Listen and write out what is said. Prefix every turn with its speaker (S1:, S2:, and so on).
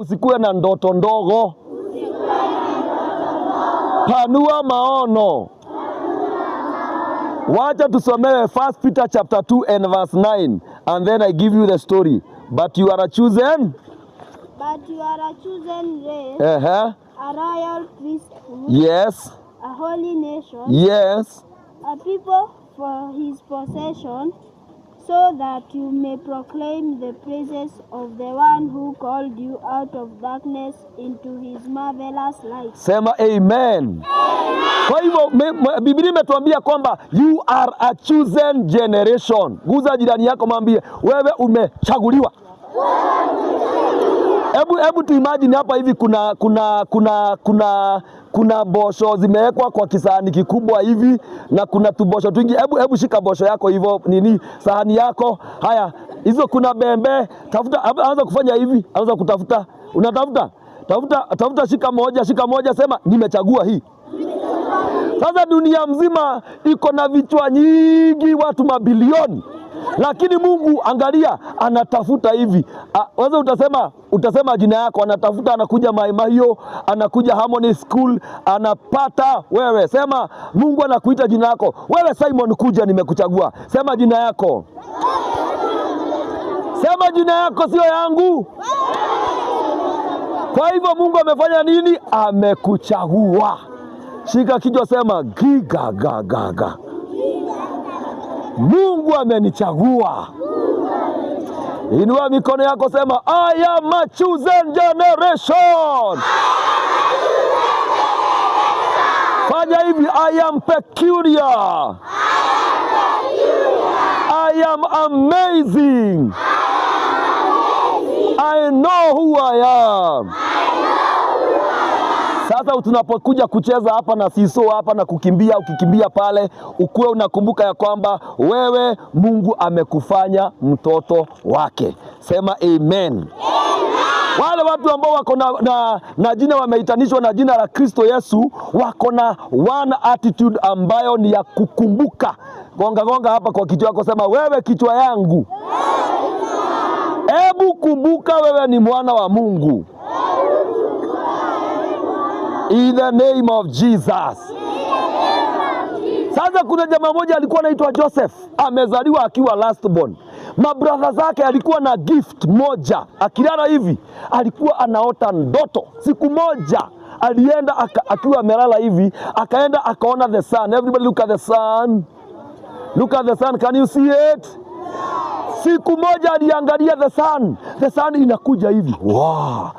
S1: Usikuwe na ndoto ndogo. Panua maono. Wacha tusomewe 1 Peter chapter 2 and verse 9, and then I give you the story. But you are a chosen
S2: race,
S1: uh-huh.
S2: a royal priesthood,
S1: Yes.
S2: a holy nation,
S1: Yes.
S2: a people for his possession, so that you may proclaim the praises of the one who called you out of darkness into his marvelous light.
S1: Sema amen. Kwa hivyo Biblia imetuambia kwamba you are a chosen generation. Guza jirani yako mwambie wewe umechaguliwa. Hebu tu imagine hapa hivi kuna bosho zimewekwa kwa kisahani kikubwa hivi na kuna tubosho twingi. Hebu shika bosho yako hivyo sahani yako. Haya, hizo kuna bembe. Tafuta, anza kufanya hivi, anza kutafuta. Unatafuta? Tafuta shika moja sema nimechagua hii. Sasa dunia mzima iko na vichwa nyingi, watu mabilioni. Lakini Mungu angalia anatafuta hivi. Wewe utasema jina yako, anatafuta, anakuja Maimahio, anakuja Harmony School, anapata wewe. Sema Mungu anakuita jina yako. Wewe Simon, kuja, nimekuchagua. Sema jina yako. Sema jina yako, sio yangu. Kwa hivyo Mungu amefanya nini? Amekuchagua. Shika kichwa, sema giga gaga. Mungu amenichagua. Inua mikono yako, sema I am a chosen generation. Fanya hivi, I am peculiar. I am amazing. I know who I am. Sasa tunapokuja kucheza hapa na siso hapa na kukimbia, ukikimbia pale, ukuwe unakumbuka ya kwamba wewe Mungu amekufanya mtoto wake. Sema amen. Wale watu ambao wako na jina, wameitanishwa na jina la Kristo Yesu, wako na one attitude ambayo ni ya kukumbuka. Gonga hapa kwa kichwa yako, sema wewe kichwa yangu, hebu kumbuka wewe ni mwana wa Mungu. In the name of Jesus. Sasa kuna jamaa moja alikuwa anaitwa Joseph, amezaliwa akiwa last born. Mabrother zake alikuwa na gift moja. Akilala hivi alikuwa anaota ndoto. Siku moja alienda akiwa amelala hivi, akaenda akaona the sun. Everybody look at the sun. Look at the sun. Can you see it? Siku moja aliangalia the sun. The sun inakuja hivi. Wow.